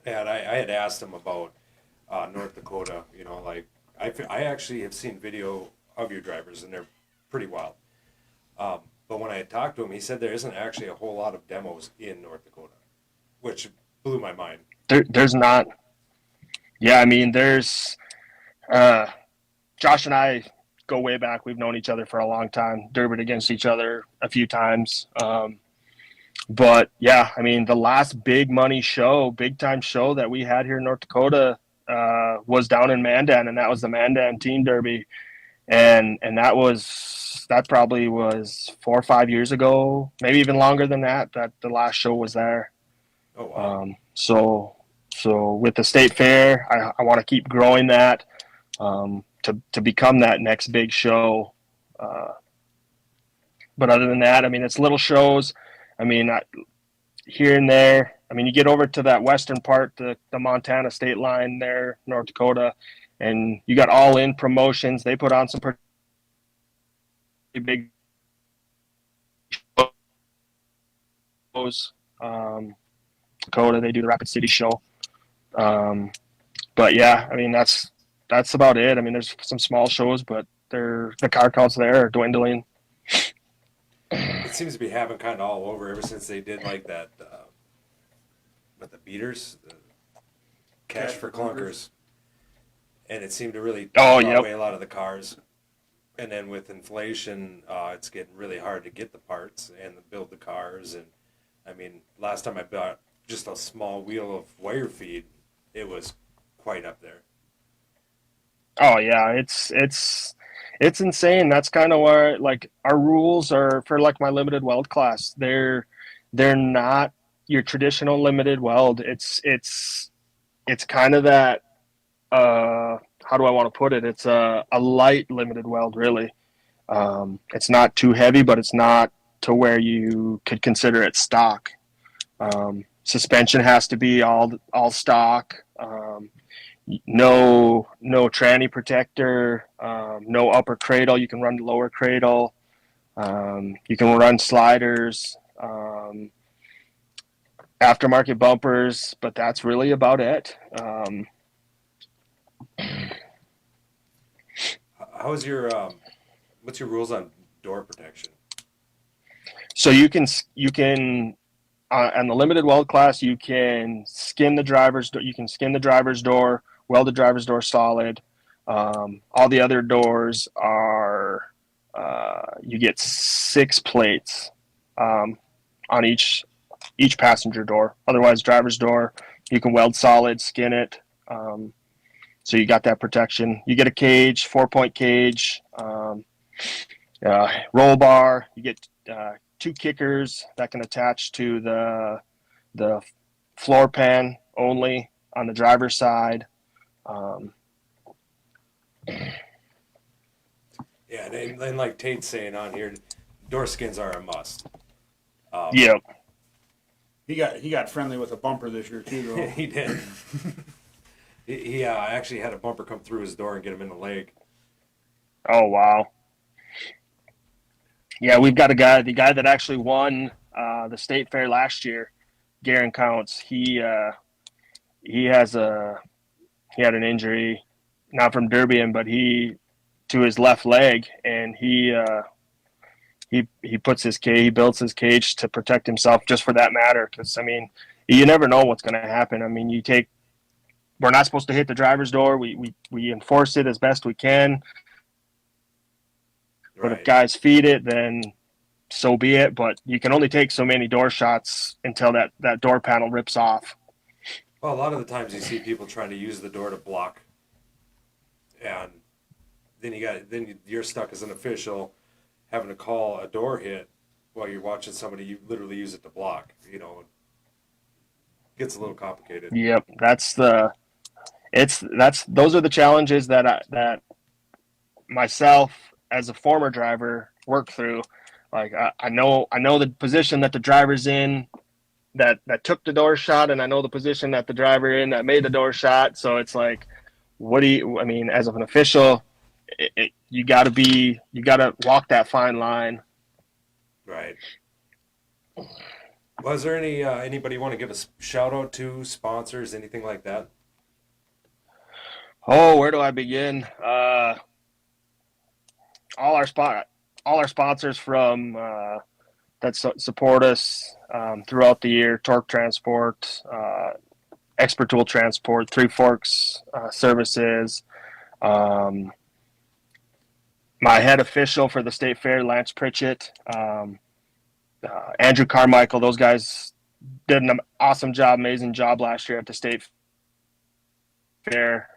and I had asked him about North Dakota. You know, like I actually have seen video of your drivers, and they're pretty wild. But when I had talked to him, he said there isn't actually a whole lot of demos in North Dakota, which blew my mind. There's not. Yeah, I mean, there's Josh and I go way back. We've known each other for a long time, derbied against each other a few times. But yeah, I mean, the last big money show, big time show that we had here in North Dakota was down in Mandan, and that was the Mandan Teen Derby. And that probably was 4 or 5 years ago, maybe even longer than that the last show was there. Oh, wow. So with the state fair, I want to keep growing that to become that next big show. But other than that, I mean, it's little shows. I mean, here and there. I mean, you get over to that western part, the Montana state line there, North Dakota, and you got All In Promotions. They put on some pretty big shows. Dakota, they do the Rapid City show. But yeah, I mean, that's about it. I mean, there's some small shows, but the car counts there are dwindling. It seems to be happening kind of all over ever since they did like that, with the beaters, Cash for Clunkers. And it seemed to really draw away a lot of the cars. And then with inflation, it's getting really hard to get the parts and to build the cars. And I mean, last time I bought just a small wheel of wire feed, it was quite up there. Oh yeah, it's insane. That's kind of where, like, our rules are for, like, my limited weld class. They're not your traditional limited weld. It's kind of that, how do I want to put it? It's a light limited weld, really. It's not too heavy, but it's not to where you could consider it stock. Suspension has to be all stock. No tranny protector, no upper cradle. You can run the lower cradle. You can run sliders. aftermarket bumpers, but that's really about it. How's your what's your rules on door protection? So you can on the limited weld class, you can skin the driver's door, weld the driver's door solid. All the other doors are you get 6 plates on each passenger door. Otherwise, driver's door, you can weld solid, skin it. So you got that protection. You get a cage, 4-point cage, roll bar. You get 2 kickers that can attach to the floor pan only on the driver's side. Yeah, and like Tate's saying on here, door skins are a must. Yep. He got friendly with a bumper this year too, though. He did. He actually had a bumper come through his door and get him in the leg. Oh, wow. Yeah, we've got the guy that actually won the state fair last year, Garen Counts. He had an injury, not from derbying, but to his left leg, and he builds his cage to protect himself just for that matter. Because I mean, you never know what's going to happen. I mean, we're not supposed to hit the driver's door. We enforce it as best we can. But Right. if guys feed it, then so be it. But you can only take so many door shots until that door panel rips off. Well, a lot of the times you see people trying to use the door to block, and then you're stuck as an official having to call a door hit while you're watching somebody you literally use it to block. You know, it gets a little complicated. Yep, those are the challenges that myself as a former driver work through. Like I know the position that the driver's in that took the door shot, and I know the position that the driver in that made the door shot. So it's like, I mean, as an official, you got to walk that fine line. Right. Was there anybody want to give a shout out to, sponsors, anything like that? Oh, where do I begin? All our sponsors from that support us throughout the year: Torque Transport, Expert Tool Transport, Three Forks Services. My head official for the state fair, Lance Pritchett, Andrew Carmichael. Those guys did an awesome job, amazing job last year at the state fair.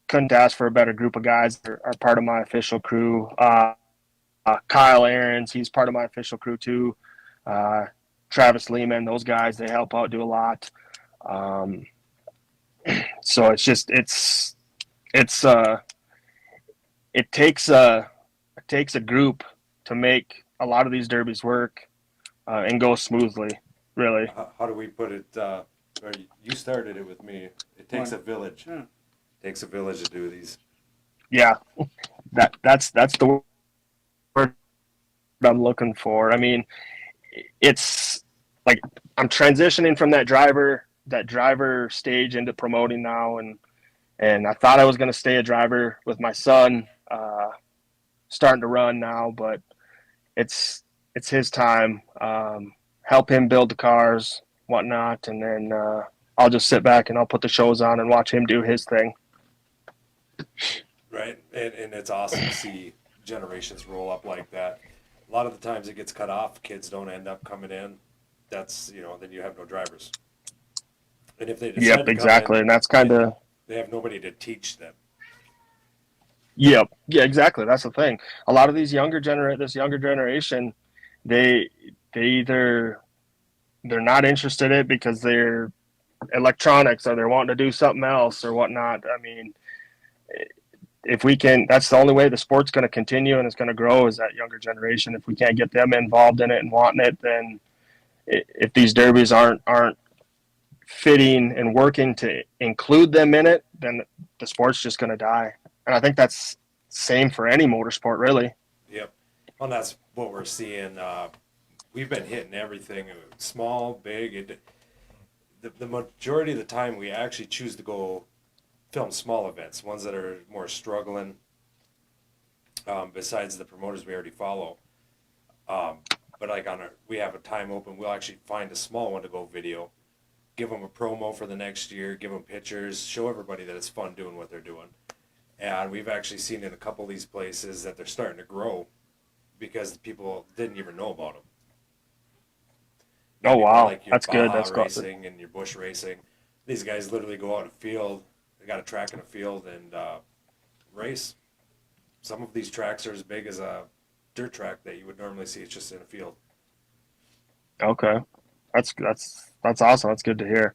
Couldn't ask for a better group of guys that are part of my official crew. Kyle Ahrens, he's part of my official crew too. Travis Lehman, those guys, they help out, do a lot. So it takes a group to make a lot of these derbies work and go smoothly, really. How do we put it? You started it with me. It takes a village. Yeah. It takes a village to do these. Yeah, that's the word I'm looking for. I mean, it's like I'm transitioning from that driver stage into promoting now, and I thought I was going to stay a driver with my son starting to run now, but it's his time. Help him build the cars, whatnot, and then I'll just sit back and I'll put the shows on and watch him do his thing. Right, and it's awesome to see generations roll up like that. A lot of the times it gets cut off. Kids don't end up coming in. That's, then you have no drivers. And if they decide Yep, to come exactly, in, and that's kind of. They have nobody to teach them. Yep, yeah, exactly. That's the thing. A lot of this younger generation, they're not interested in it because they're electronics or they're wanting to do something else or whatnot. I mean, if we can, that's the only way the sport's going to continue and it's going to grow, is that younger generation. If we can't get them involved in it and wanting it, then if these derbies aren't fitting and working to include them in it, then the sport's just going to die. And I think that's same for any motorsport, really. Yep. Well, that's what we're seeing. We've been hitting everything, small, big. the majority of the time we actually choose to go film small events, ones that are more struggling. Besides the promoters we already follow, but like we have a time open, we'll actually find a small one to go video, give them a promo for the next year, give them pictures, show everybody that it's fun doing what they're doing. And we've actually seen in a couple of these places that they're starting to grow because people didn't even know about them. Oh, wow. Like your That's good. Baja That's racing and your bush racing. These guys literally go out in a field. They got a track in a field and race. Some of these tracks are as big as a dirt track that you would normally see. It's just in a field. Okay. That's awesome. That's good to hear.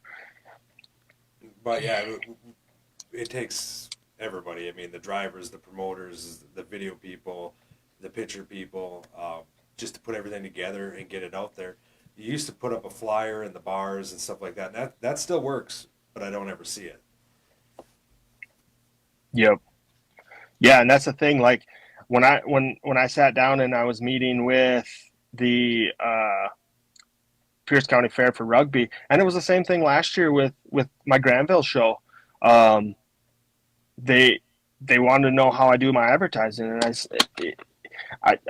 But yeah, it takes everybody. I mean, the drivers, the promoters, the video people, the picture people, just to put everything together and get it out there. You used to put up a flyer in the bars and stuff like that. And that still works, but I don't ever see it. Yep. Yeah, and that's the thing. Like when I sat down and I was meeting with the Pierce County Fair for rugby, and it was the same thing last year with my Granville show. They wanted to know how I do my advertising, and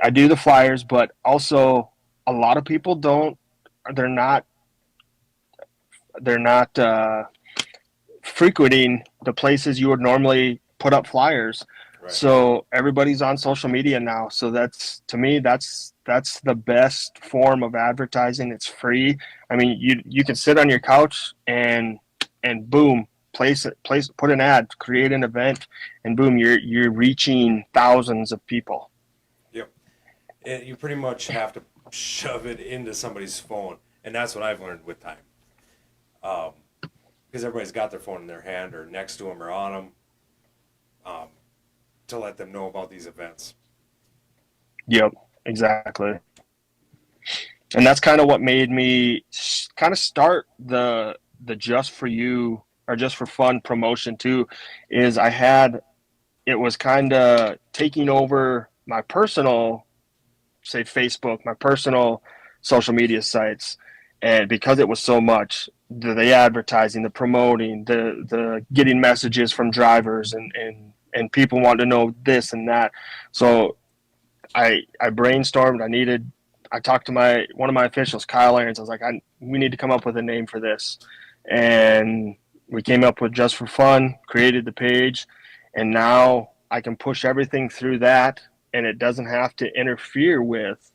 I do the flyers, but also a lot of people don't. They're not frequenting the places you would normally put up flyers. Right. So everybody's on social media now. So that's, to me, that's the best form of advertising. It's free. I mean, you can sit on your couch and boom, put an ad, create an event, and boom, you're reaching thousands of people. Yep. And you pretty much have to shove it into somebody's phone, and that's what I've learned with time. Because everybody's got their phone in their hand or next to them or on them, to let them know about these events. Yep, exactly. And that's kind of what made me kind of start the Just For You or Just For Fun promotion too, is it was kind of taking over my personal, say Facebook, my personal social media sites. And because it was so much, the advertising, the promoting, the getting messages from drivers and people want to know this and that. So I brainstormed. I talked to one of my officials, Kyle Aarons. I was like, we need to come up with a name for this. And we came up with Just For Fun, created the page, and now I can push everything through that, and it doesn't have to interfere with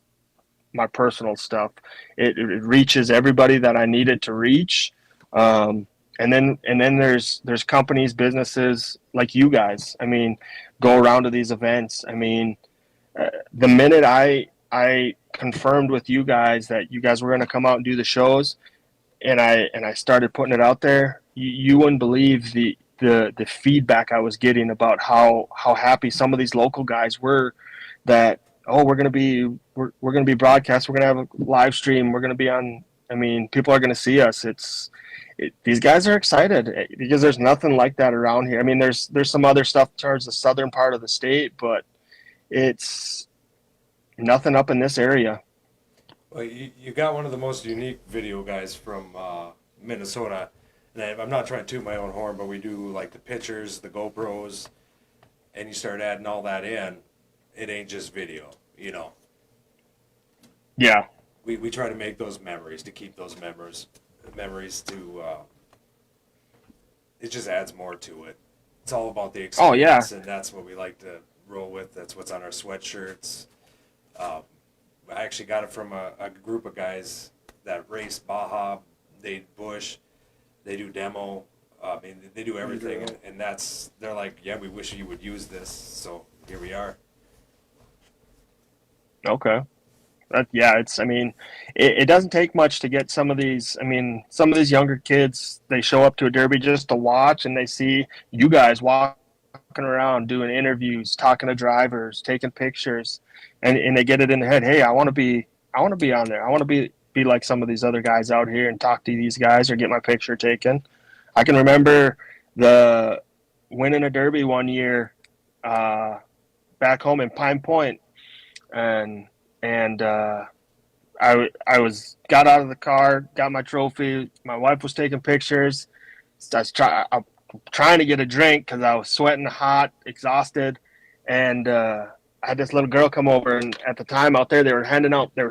my personal stuff. It reaches everybody that I need it to reach. And then there's companies, businesses like you guys. I mean, go around to these events. I mean, the minute I confirmed with you guys that you guys were going to come out and do the shows, and I started putting it out there, you wouldn't believe the feedback I was getting about how happy some of these local guys were that, oh, we're going to be broadcast, we're going to have a live stream, we're going to be on. I mean, people are going to see us. These guys are excited because there's nothing like that around here. I mean, there's some other stuff towards the southern part of the state, but it's nothing up in this area. Well, you got one of the most unique video guys from Minnesota, and I'm not trying to toot my own horn, but we do like the pictures, the GoPros, and you start adding all that in. It ain't just video, you know. Yeah. We try to make those memories, to keep those memories to, it just adds more to it. It's all about the experience. Oh, yeah. And that's what we like to roll with. That's what's on our sweatshirts. I actually got it from a group of guys that race Baja, they bush, they do demo. I mean, they do everything, and they're like, yeah, we wish you would use this. So here we are. Okay. I mean, it doesn't take much to get some of these younger kids, they show up to a derby just to watch, and they see you guys walking around doing interviews, talking to drivers, taking pictures, and they get it in their head, hey, I want to be on there. I want to be like some of these other guys out here and talk to these guys or get my picture taken. I can remember winning a derby one year back home in Pine Point, and got out of the car, got my trophy. My wife was taking pictures. I'm trying to get a drink because I was sweating, hot, exhausted, and I had this little girl come over. And at the time out there, they were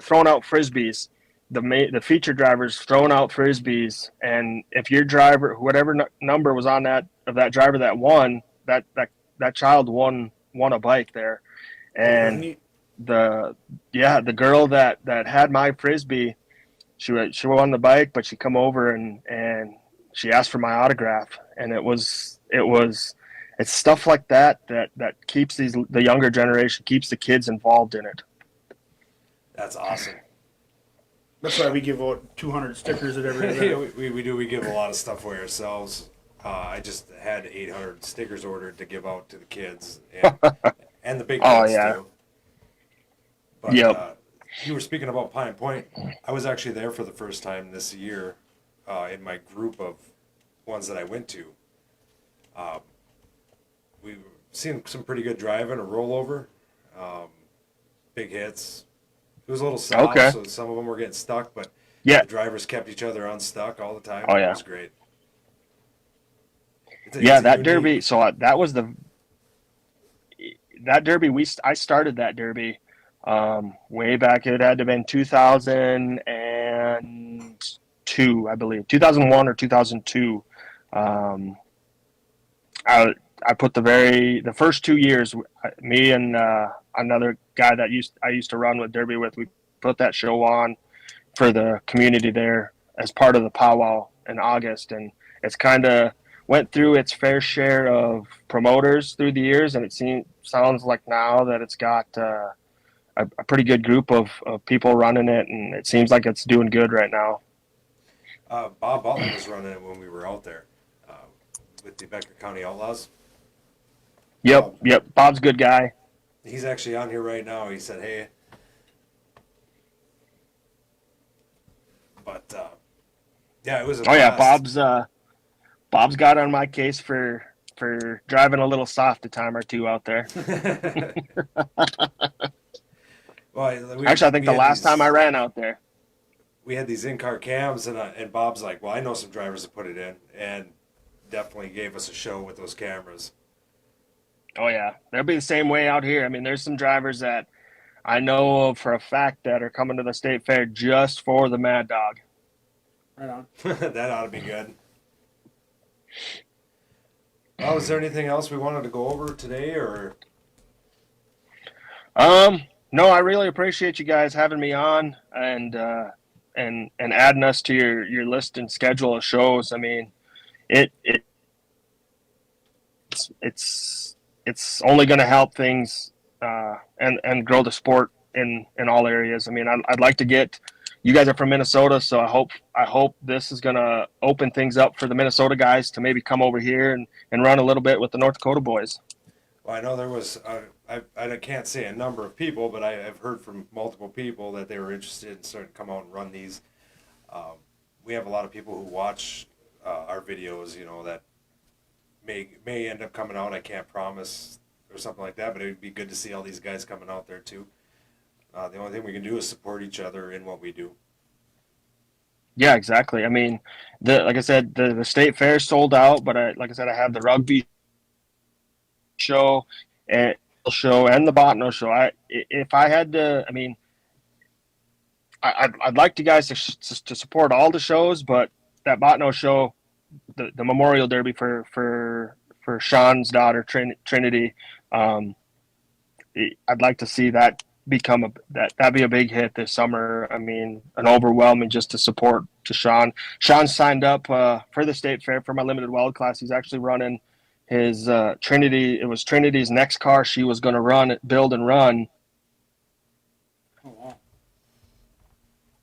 throwing out frisbees. The feature drivers throwing out frisbees, and if your driver, whatever number was on that driver that won, that child won a bike there, and the girl that had my frisbee, she won the bike, but she come over and she asked for my autograph, and it's stuff like that keeps the younger generation, keeps the kids involved in it. That's awesome. That's why we give out 200 stickers at every event. we do. We give a lot of stuff away ourselves. I just had 800 stickers ordered to give out to the kids and the big kids too. But, yep. You were speaking about Pine Point. I was actually there for the first time this year in my group of ones that I went to. We've seen some pretty good driving, a rollover, big hits. It was a little soft, so some of them were getting stuck, but the drivers kept each other unstuck all the time. Oh, yeah. It was great. That derby. So that was that derby. I started that derby way back. It had to have been 2002, I believe, 2001 or 2002. I put the first 2 years, me and another guy that I used to run with derby with, we put that show on for the community there as part of the powwow in August, and it's kind of went through its fair share of promoters through the years, and it sounds like now that it's got a pretty good group of people running it, and it seems like it's doing good right now. Bob Butler was running it when we were out there with the Becker County Outlaws. Yep. Bob's a good guy. He's actually on here right now. He said, "Hey," but it was. Bob's got on my case for driving a little soft a time or two out there. Well, actually, I think the last time I ran out there, we had these in-car cams, and Bob's like, "Well, I know some drivers that put it in," and definitely gave us a show with those cameras. Oh yeah, they'll be the same way out here. I mean, there's some drivers that I know of for a fact that are coming to the state fair just for the Mad Dog. Right on. That ought to be good. Well, is there anything else we wanted to go over today, or? No, I really appreciate you guys having me on and adding us to your list and schedule of shows. I mean, it's only going to help things and grow the sport in all areas. I mean, I'd like to get. You guys are from Minnesota, so I hope this is going to open things up for the Minnesota guys to maybe come over here and run a little bit with the North Dakota boys. Well, I know there was I can't say a number of people, but I've heard from multiple people that they were interested in starting to come out and run these. We have a lot of people who watch our videos, that may end up coming out. I can't promise or something like that, but it would be good to see all these guys coming out there too. The only thing we can do is support each other in what we do. Yeah, exactly. I mean, like I said, the state fair sold out, but like I said, I have the rugby show and the Botno show. If I had to, I mean, I'd like you guys to support all the shows, but that Botno show, the Memorial Derby for Sean's daughter Trinity, I'd like to see that become that'd be a big hit this summer. I mean, an overwhelming just to support to Sean. Sean signed up for the state fair for my limited wild class. He's actually running his Trinity. It was Trinity's next car she was going to build and run. Oh,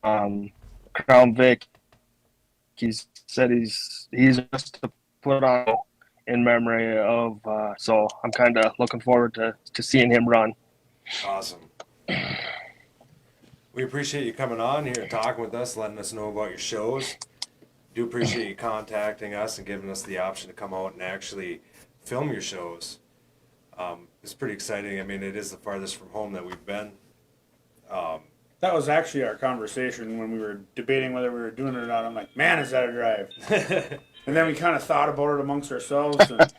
wow. Crown Vic. He said he's just to put on in memory of. So I'm kind of looking forward to seeing him run. Awesome. We appreciate you coming on here and talking with us, letting us know about your shows. Do appreciate you contacting us and giving us the option to come out and actually film your shows. It's pretty exciting. I mean, it is the farthest from home that we've been. That was actually our conversation when we were debating whether we were doing it or not. I'm like, man, is that a drive? And then we kind of thought about it amongst ourselves. And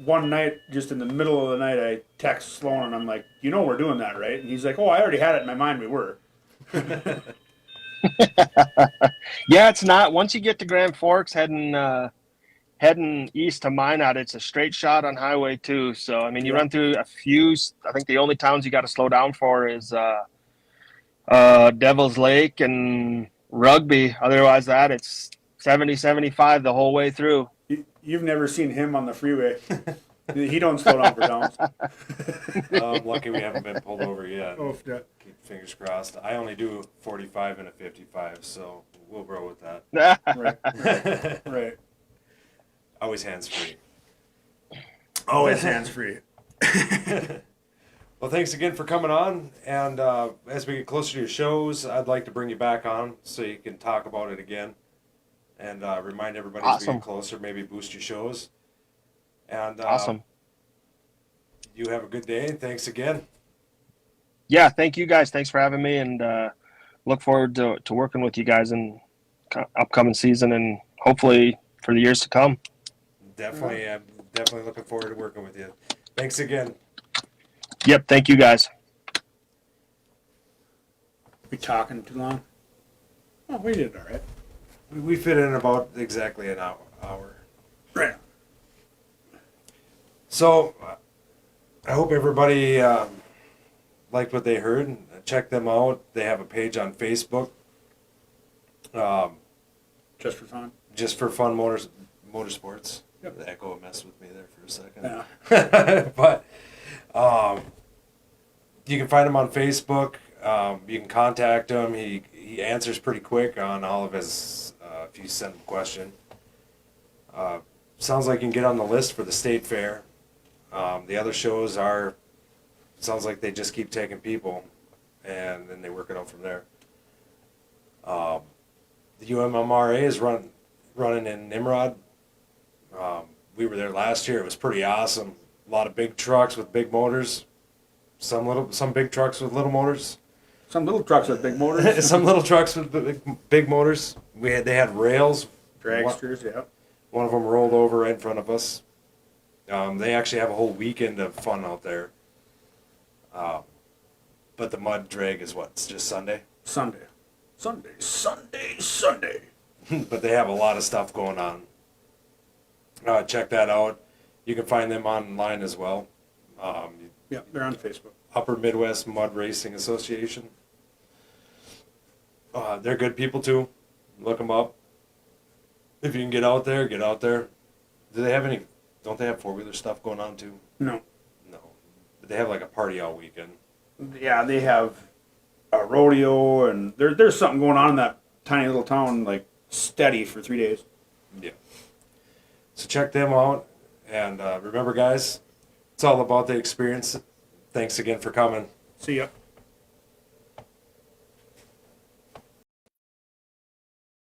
one night, just in the middle of the night, I text Sloan and I'm like, you know, we're doing that, right? And he's like, oh, I already had it in my mind. We were. Yeah, it's not. Once you get to Grand Forks, heading east to Minot, it's a straight shot on Highway 2. So I mean, you run through a few. I think the only towns you got to slow down for is Devil's Lake and Rugby. Otherwise, that it's 70, 75 the whole way through. You've never seen him on the freeway. He don't slow down for downs. I'm lucky we haven't been pulled over yet. Oh, yeah. Keep fingers crossed. I only do 45 and a 55, so we'll roll with that. Right. Right. Always hands free. Always hands free. Well, thanks again for coming on. And as we get closer to your shows, I'd like to bring you back on so you can talk about it again and remind everybody as we get closer, maybe boost your shows. And Awesome. You have a good day. Thanks again. Yeah, thank you guys. Thanks for having me, and look forward to working with you guys in upcoming season and hopefully for the years to come. Definitely. I'm definitely looking forward to working with you. Thanks again. Yep, thank you guys. We talking too long? Oh, we did all right. We fit in about exactly an hour. Right. So, I hope everybody liked what they heard. Check them out. They have a page on Facebook. Just for fun. Just for Fun Motorsports. Yep. The echo messed with me there for a second. Yeah. But you can find him on Facebook. You can contact him. He answers pretty quick on all of his, if you send him a question. Sounds like you can get on the list for the state fair. The other shows sounds like they just keep taking people and then they work it out from there. The UMMRA is running in Nimrod. We were there last year. It was pretty awesome. A lot of big trucks with big motors. Some big trucks with little motors. Some little trucks with big motors. Some little trucks with big motors. They had rails. Dragsters, yeah. One of them rolled over right in front of us. They actually have a whole weekend of fun out there. But the mud drag is what? It's just Sunday? Sunday. But they have a lot of stuff going on. Check that out. You can find them online as well. Yeah, they're on Facebook. Upper Midwest Mud Racing Association. They're good people too. Look them up. If you can get out there, get out there. Do they have any? Don't they have four-wheeler stuff going on too? No. No. But they have like a party all weekend. Yeah, they have a rodeo, and there's something going on in that tiny little town, like steady for 3 days. Yeah. So check them out. And remember, guys, it's all about the experience. Thanks again for coming. See ya.